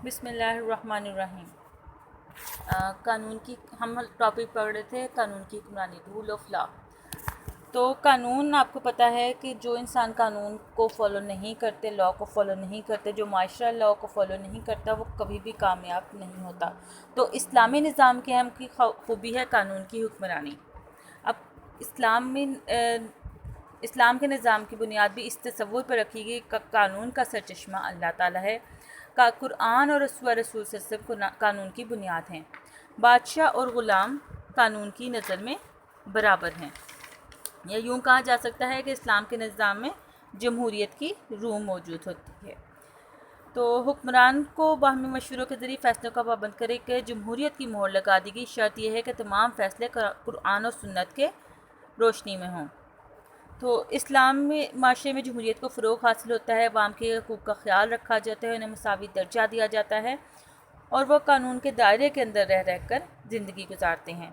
بسم اللہ الرحمن الرحیم۔ قانون کی ہم ٹاپک پڑھ رہے تھے، قانون کی حکمرانی، رول آف لا۔ تو قانون آپ کو پتہ ہے کہ جو انسان قانون کو فالو نہیں کرتے، لا کو فالو نہیں کرتے، جو معاشرہ لا کو فالو نہیں کرتا، وہ کبھی بھی کامیاب نہیں ہوتا۔ تو اسلامی نظام کے اہم کی خوبی ہے قانون کی حکمرانی۔ اب اسلام کے نظام کی بنیاد بھی اس تصور پر رکھی گئی کہ قانون کا سرچشمہ اللہ تعالیٰ ہے۔ قرآن اور رسول صلی اللہ علیہ وسلم قانون کی بنیاد ہیں۔ بادشاہ اور غلام قانون کی نظر میں برابر ہیں۔ یا یوں کہا جا سکتا ہے کہ اسلام کے نظام میں جمہوریت کی روح موجود ہوتی ہے۔ تو حکمران کو باہمی مشوروں کے ذریعے فیصلوں کا پابند کرے کہ جمہوریت کی مہر لگا دی گئی۔ شرط یہ ہے کہ تمام فیصلے قرآن اور سنت کے روشنی میں ہوں۔ تو اسلام میں معاشرے میں جمہوریت کو فروغ حاصل ہوتا ہے، عوام کے حقوق کا خیال رکھا جاتا ہے، انہیں مساوی درجہ دیا جاتا ہے اور وہ قانون کے دائرے کے اندر رہ کر زندگی گزارتے ہیں۔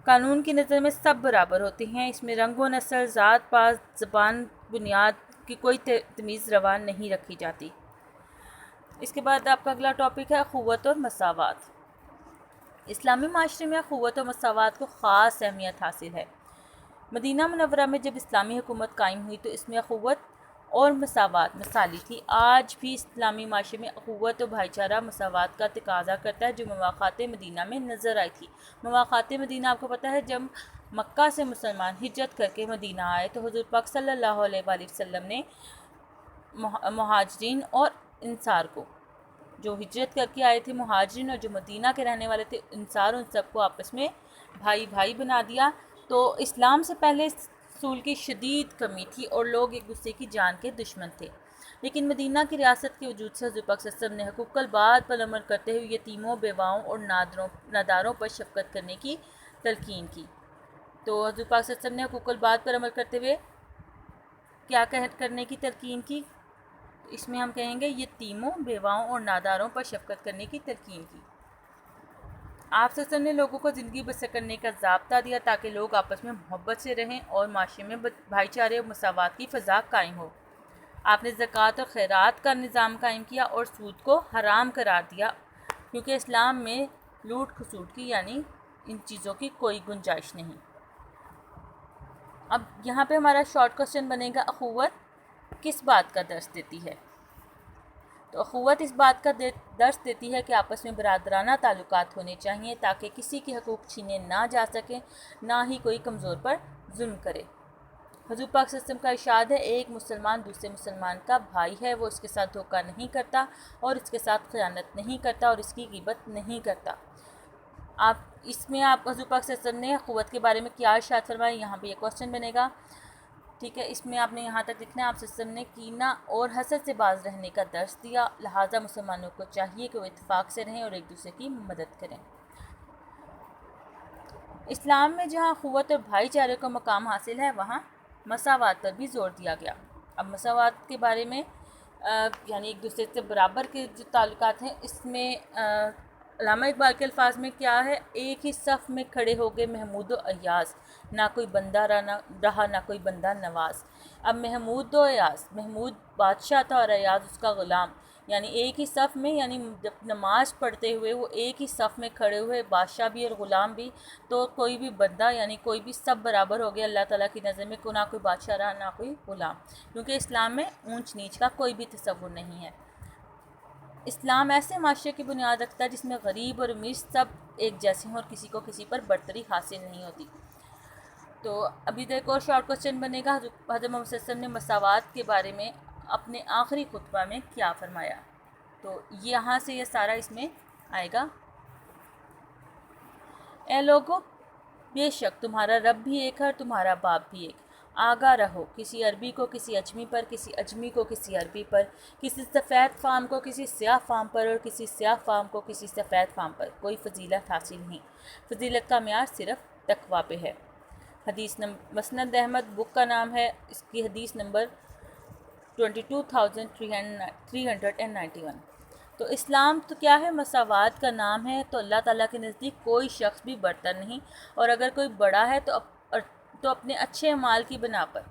قانون کی نظر میں سب برابر ہوتے ہیں، اس میں رنگ و نسل، ذات پات، زبان، بنیاد کی کوئی تمیز روا نہیں رکھی جاتی۔ اس کے بعد آپ کا اگلا ٹاپک ہے اخوت اور مساوات۔ اسلامی معاشرے میں اخوت اور مساوات کو خاص اہمیت حاصل ہے۔ مدینہ منورہ میں جب اسلامی حکومت قائم ہوئی تو اس میں اخوت اور مساوات مثالی تھی۔ آج بھی اسلامی معاشرے میں اخوت و بھائی چارہ مساوات کا تقاضا کرتا ہے، جو مواخات مدینہ میں نظر آئی تھی۔ مواخات مدینہ آپ کو پتہ ہے، جب مکہ سے مسلمان ہجرت کر کے مدینہ آئے تو حضور پاک صلی اللہ علیہ وآلہ وسلم نے مہاجرین اور انصار کو، جو ہجرت کر کے آئے تھے مہاجرین اور جو مدینہ کے رہنے والے تھے انصار، ان سب کو آپس میں بھائی بھائی بنا دیا۔ تو اسلام سے پہلے اصول کی شدید کمی تھی اور لوگ ایک دوسرے کی جان کے دشمن تھے، لیکن مدینہ کی ریاست کے وجود سے حضور پاک صلی اللہ علیہ وسلم نے حقوق العباد پر عمل کرتے ہوئے یتیموں، بیواؤں اور ناداروں پر شفقت کرنے کی تلقین کی۔ تو حضور پاک صلی اللہ علیہ وسلم نے حقوق العباد پر عمل کرتے ہوئے کیا کرنے کی تلقین کی؟ اس میں ہم کہیں گے یتیموں، بیواؤں اور ناداروں پر شفقت کرنے کی تلقین کی۔ آپ صلی اللہ علیہ وسلم نے لوگوں کو زندگی بسر کرنے کا ضابطہ دیا تاکہ لوگ آپس میں محبت سے رہیں اور معاشرے میں بھائی چارے اور مساوات کی فضا قائم ہو۔ آپ نے زکوٰۃ اور خیرات کا نظام قائم کیا اور سود کو حرام قرار دیا، کیونکہ اسلام میں لوٹ کھسوٹ کی یعنی ان چیزوں کی کوئی گنجائش نہیں۔ اب یہاں پہ ہمارا شارٹ کوسچن بنے گا، اخوت کس بات کا درس دیتی ہے؟ تو اخوت اس بات کا درس دیتی ہے کہ آپس میں برادرانہ تعلقات ہونے چاہیے تاکہ کسی کے حقوق چھینے نہ جا سکیں، نہ ہی کوئی کمزور پر ظلم کرے۔ حضور پاک صلی اللہ علیہ وسلم کا ارشاد ہے، ایک مسلمان دوسرے مسلمان کا بھائی ہے، وہ اس کے ساتھ دھوکہ نہیں کرتا اور اس کے ساتھ خیانت نہیں کرتا اور اس کی غیبت نہیں کرتا۔ اس میں حضور پاک صلی اللہ علیہ وسلم نے اخوت کے بارے میں کیا ارشاد فرمایا، یہاں پہ یہ کوسچن بنے گا، ٹھیک ہے۔ اس میں آپ نے یہاں تک لکھنا ہے، آپ صلی اللہ علیہ وسلم نے کینہ اور حسد سے باز رہنے کا درس دیا، لہٰذا مسلمانوں کو چاہیے کہ وہ اتفاق سے رہیں اور ایک دوسرے کی مدد کریں۔ اسلام میں جہاں اخوت اور بھائی چارے کو مقام حاصل ہے، وہاں مساوات پر بھی زور دیا گیا۔ اب مساوات کے بارے میں یعنی ایک دوسرے سے برابر کے جو تعلقات ہیں، اس میں علامہ اقبال کے الفاظ میں کیا ہے، ایک ہی صف میں کھڑے ہو گئے محمود و ایاز، نہ کوئی بندہ رہا نہ کوئی بندہ نواز۔ اب محمود و ایاز، محمود بادشاہ تھا اور ایاز اس کا غلام، یعنی ایک ہی صف میں، یعنی جب نماز پڑھتے ہوئے وہ ایک ہی صف میں کھڑے ہوئے، بادشاہ بھی اور غلام بھی، تو کوئی بھی بندہ یعنی کوئی بھی سب برابر ہو گیا اللہ تعالیٰ کی نظر میں، نہ کوئی بادشاہ رہا نہ کوئی غلام، کیونکہ اسلام میں اونچ نیچ کا کوئی بھی تصور نہیں ہے۔ اسلام ایسے معاشرے کی بنیاد رکھتا ہے جس میں غریب اور امیر سب ایک جیسے ہوں اور کسی کو کسی پر برتری حاصل نہیں ہوتی۔ تو ابھی ایک اور شارٹ کوسچن بنے گا، حضرت محمد صلی اللہ علیہ وسلم نے مساوات کے بارے میں اپنے آخری خطبہ میں کیا فرمایا؟ تو یہاں سے یہ سارا اس میں آئے گا، اے لوگو، بے شک تمہارا رب بھی ایک ہے اور تمہارا باپ بھی ایک۔ آگاہ رہو، کسی عربی کو کسی اجمی پر، کسی اجمی کو کسی عربی پر، کسی سفید فام کو کسی سیاہ فام پر اور کسی سیاہ فام کو کسی سفید فام پر کوئی فضیلت حاصل نہیں۔ فضیلت کا معیار صرف تقویٰ پہ ہے۔ حدیث مسند احمد بک کا نام ہے، اس کی حدیث نمبر 22,391۔ تو اسلام تو کیا ہے؟ مساوات کا نام ہے۔ تو اللہ تعالیٰ کے نزدیک کوئی شخص بھی برتر نہیں، اور اگر کوئی بڑا ہے تو اپنے اچھے اعمال کی بنا پر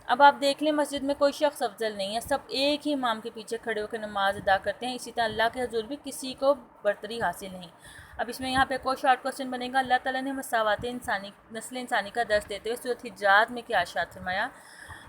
اب آپ دیکھ لیں مسجد میں کوئی شخص افضل نہیں ہے، سب ایک ہی امام کے پیچھے کھڑے ہو کے نماز ادا کرتے ہیں، اسی طرح اللہ کے حضور بھی کسی کو برتری حاصل نہیں۔ اب اس میں یہاں پہ کوئی شارٹ کوسچن بنے گا، اللہ تعالیٰ نے مساوات نسل انسانی کا درس دیتے ہوئے سورۃ حجرات میں کیا ارشاد فرمایا؟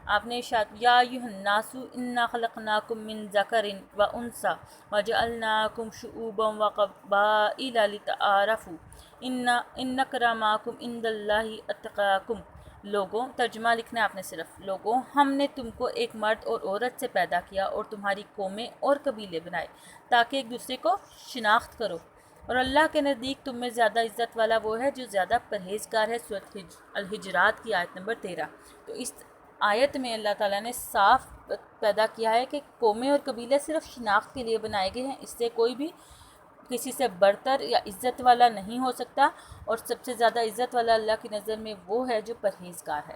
آپ نے ارشاد یا ایھا الناس انا خلقناکم من ذکر و انثی وجعلناکم شعوبا وقبائل لتعارفوا ان اکرمکم عند اللہ اتقاکم۔ لوگوں، ترجمہ لکھنا ہے آپ نے صرف، لوگوں ہم نے تم کو ایک مرد اور عورت سے پیدا کیا اور تمہاری قومیں اور قبیلے بنائے تاکہ ایک دوسرے کو شناخت کرو، اور اللہ کے نزدیک تم میں زیادہ عزت والا وہ ہے جو زیادہ پرہیزگار ہے۔ سورۃ الحجرات کی آیت نمبر 13۔ تو اس آیت میں اللہ تعالیٰ نے صاف پیدا کیا ہے کہ قومیں اور قبیلے صرف شناخت کے لیے بنائے گئے ہیں، اس سے کوئی بھی کسی سے برتر یا عزت والا نہیں ہو سکتا، اور سب سے زیادہ عزت والا اللہ کی نظر میں وہ ہے جو پرہیزگار ہے۔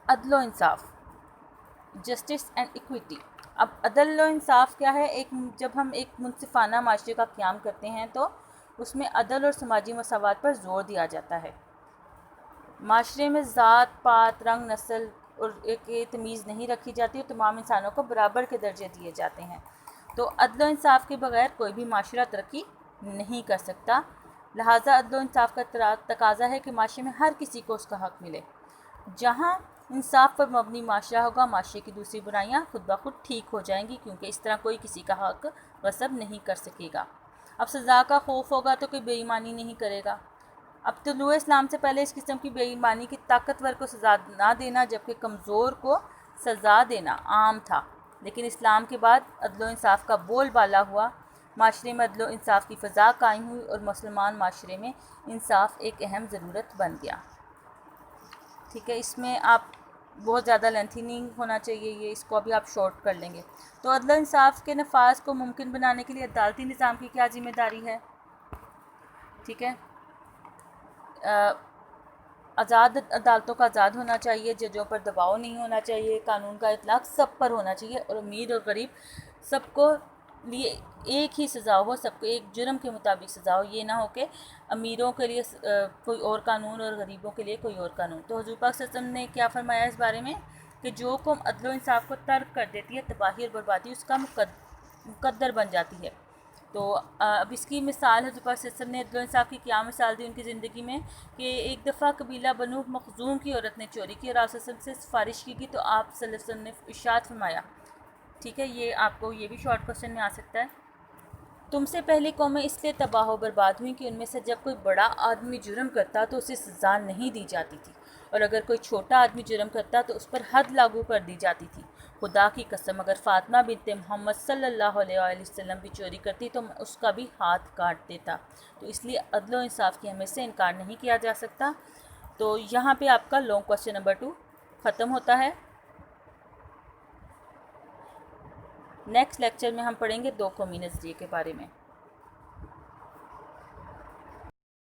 عدل و انصاف، جسٹس اینڈ ایکویٹی۔ اب عدل و انصاف کیا ہے؟ جب ہم ایک منصفانہ معاشرے کا قیام کرتے ہیں تو اس میں عدل اور سماجی مساوات پر زور دیا جاتا ہے۔ معاشرے میں ذات، پات، رنگ، نسل اور ایک تمیز نہیں رکھی جاتی اور تمام انسانوں کو برابر کے درجے دیے جاتے ہیں۔ تو عدل و انصاف کے بغیر کوئی بھی معاشرہ ترقی نہیں کر سکتا، لہٰذا عدل و انصاف کا تقاضا ہے کہ معاشرے میں ہر کسی کو اس کا حق ملے۔ جہاں انصاف پر مبنی معاشرہ ہوگا، معاشرے کی دوسری برائیاں خود بخود ٹھیک ہو جائیں گی، کیونکہ اس طرح کوئی کسی کا حق غصب نہیں کر سکے گا۔ اب سزا کا خوف ہوگا تو کوئی بے ایمانی نہیں کرے گا۔ اب طلوع اسلام سے پہلے اس قسم کی بے ایمانی کی طاقتور کو سزا نہ دینا جبکہ کمزور کو سزا دینا عام تھا، لیکن اسلام کے بعد عدل و انصاف کا بول بالا ہوا، معاشرے میں عدل و انصاف کی فضا قائم ہوئی اور مسلمان معاشرے میں انصاف ایک اہم ضرورت بن گیا۔ ٹھیک ہے، اس میں آپ بہت زیادہ لینتھی نہیں ہونا چاہیے، یہ اس کو ابھی آپ شارٹ کر لیں گے۔ تو عدل و انصاف کے نفاذ کو ممکن بنانے کے لیے عدالتی نظام کی کیا ذمہ داری ہے؟ ٹھیک ہے، آزاد عدالتوں کا آزاد ہونا چاہیے، ججوں پر دباؤ نہیں ہونا چاہیے، قانون کا اطلاق سب پر ہونا چاہیے، اور امیر اور غریب سب کو لیے ایک ہی سزا ہو، سب کو ایک جرم کے مطابق سزا ہو، یہ نہ ہو کہ امیروں کے لیے کوئی اور قانون اور غریبوں کے لیے کوئی اور قانون۔ تو حضور پاک صلی اللہ علیہ وسلم نے کیا فرمایا اس بارے میں کہ جو قوم عدل و انصاف کو ترک کر دیتی ہے، تباہی اور بربادی اس کا مقدر بن جاتی ہے۔ تو اب اس کی مثال حضور پاک صلی اللہ علیہ وسلم نے عدل و انصاف کی کیا مثال دی ان کی زندگی میں کہ ایک دفعہ قبیلہ بنو مخزوم کی عورت نے چوری کی اور آپ صلی اللہ علیہ وسلم سے سفارش کی گئی، تو آپ صلی اللہ علیہ وسلم نے ارشاد فرمایا، ٹھیک ہے، یہ آپ کو یہ بھی شارٹ کوسچن میں آ سکتا ہے، تم سے پہلی قومیں اس لیے تباہ و برباد ہوئیں کہ ان میں سے جب کوئی بڑا آدمی جرم کرتا تو اسے سزا نہیں دی جاتی تھی، اور اگر کوئی چھوٹا آدمی جرم کرتا تو اس پر حد لاگو کر دی جاتی تھی۔ خدا کی قسم اگر فاطمہ بنت محمد صلی اللہ علیہ وآلہ وسلم بھی چوری کرتی تو میں اس کا بھی ہاتھ کاٹ دیتا۔ تو اس لیے عدل و انصاف کی اہمیت سے انکار نہیں کیا جا سکتا۔ تو یہاں پہ آپ کا لانگ کوسچن نمبر 2 ختم ہوتا ہے۔ نیکسٹ لیکچر میں ہم پڑھیں گے دو قومی نظریے کے بارے میں۔